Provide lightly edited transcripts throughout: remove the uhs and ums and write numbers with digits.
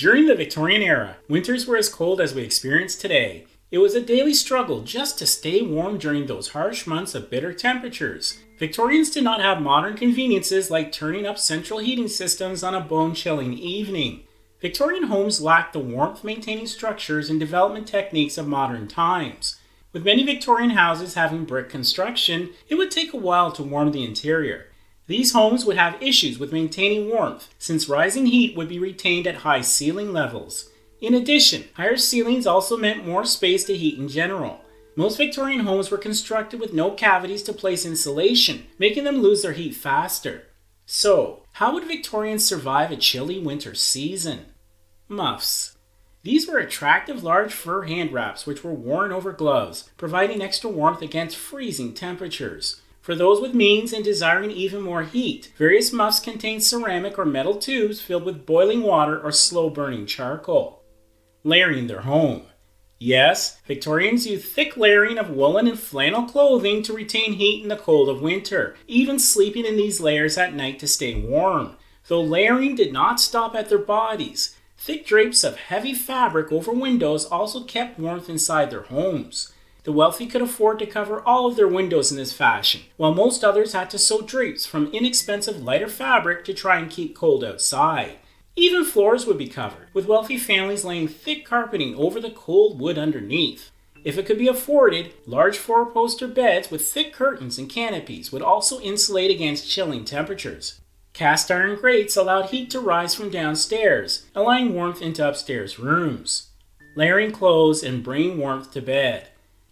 During the Victorian era, winters were as cold as we experience today. It was a daily struggle just to stay warm during those harsh months of bitter temperatures. Victorians did not have modern conveniences like turning up central heating systems on a bone-chilling evening. Victorian homes lacked the warmth-maintaining structures and development techniques of modern times. With many Victorian houses having brick construction, it would take a while to warm the interior. These homes would have issues with maintaining warmth, since rising heat would be retained at high ceiling levels. In addition, higher ceilings also meant more space to heat in general. Most Victorian homes were constructed with no cavities to place insulation, making them lose their heat faster. So, how would Victorians survive a chilly winter season? Muffs. These were attractive large fur hand wraps which were worn over gloves, providing extra warmth against freezing temperatures. For those with means and desiring even more heat, various muffs contained ceramic or metal tubes filled with boiling water or slow-burning charcoal. Layering their home. Yes, Victorians used thick layering of woolen and flannel clothing to retain heat in the cold of winter, even sleeping in these layers at night to stay warm. Though layering did not stop at their bodies, thick drapes of heavy fabric over windows also kept warmth inside their homes. The wealthy could afford to cover all of their windows in this fashion, while most others had to sew drapes from inexpensive lighter fabric to try and keep cold outside. Even floors would be covered, with wealthy families laying thick carpeting over the cold wood underneath. If it could be afforded, large four-poster beds with thick curtains and canopies would also insulate against chilling temperatures. Cast iron grates allowed heat to rise from downstairs, allowing warmth into upstairs rooms. Layering clothes and bringing warmth to bed.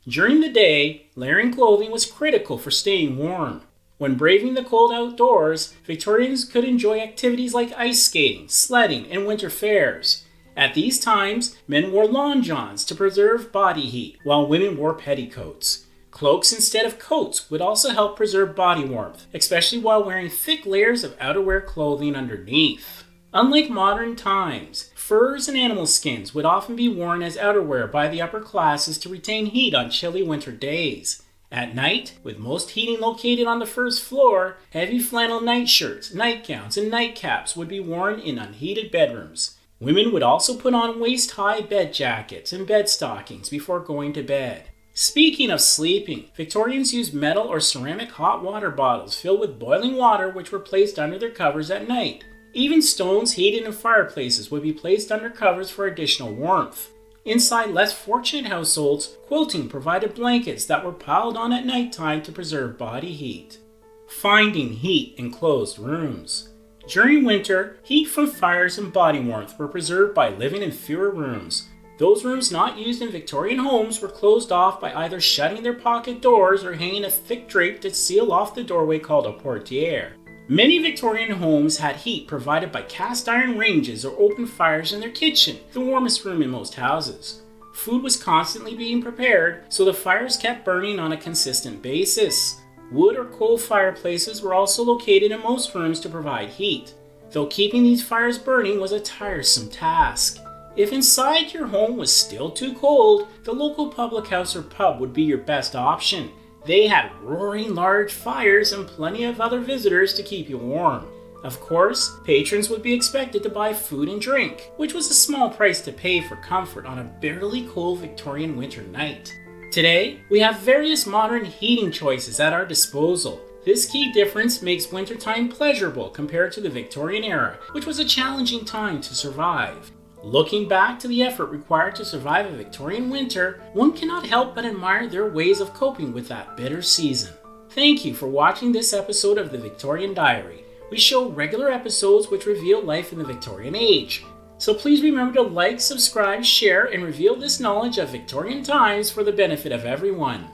During the day, layering clothing was critical for staying warm. When braving the cold outdoors, Victorians could enjoy activities like ice skating, sledding, and winter fairs. At these times, men wore long johns to preserve body heat, while women wore petticoats. Cloaks instead of coats would also help preserve body warmth, especially while wearing thick layers of outerwear clothing underneath. Unlike modern times, furs and animal skins would often be worn as outerwear by the upper classes to retain heat on chilly winter days. At night, with most heating located on the first floor, heavy flannel nightshirts, nightgowns, and nightcaps would be worn in unheated bedrooms. Women would also put on waist-high bed jackets and bed stockings before going to bed. Speaking of sleeping, Victorians used metal or ceramic hot water bottles filled with boiling water which were placed under their covers at night. Even stones heated in fireplaces would be placed under covers for additional warmth. Inside less fortunate households, quilting provided blankets that were piled on at nighttime to preserve body heat. Finding heat in closed rooms. During winter, heat from fires and body warmth were preserved by living in fewer rooms. Those rooms not used in Victorian homes were closed off by either shutting their pocket doors or hanging a thick drape to seal off the doorway called a portiere. Many Victorian homes had heat provided by cast iron ranges or open fires in their kitchen, the warmest room in most houses. Food was constantly being prepared, so the fires kept burning on a consistent basis. Wood or coal fireplaces were also located in most rooms to provide heat, though keeping these fires burning was a tiresome task. If inside your home was still too cold, the local public house or pub would be your best option. They had roaring large fires and plenty of other visitors to keep you warm. Of course, patrons would be expected to buy food and drink, which was a small price to pay for comfort on a bitterly cold Victorian winter night. Today, we have various modern heating choices at our disposal. This key difference makes wintertime pleasurable compared to the Victorian era, which was a challenging time to survive. Looking back to the effort required to survive a Victorian winter, one cannot help but admire their ways of coping with that bitter season. Thank you for watching this episode of the Victorian Diary. We show regular episodes which reveal life in the Victorian age. So please remember to like, subscribe, share, and reveal this knowledge of Victorian times for the benefit of everyone.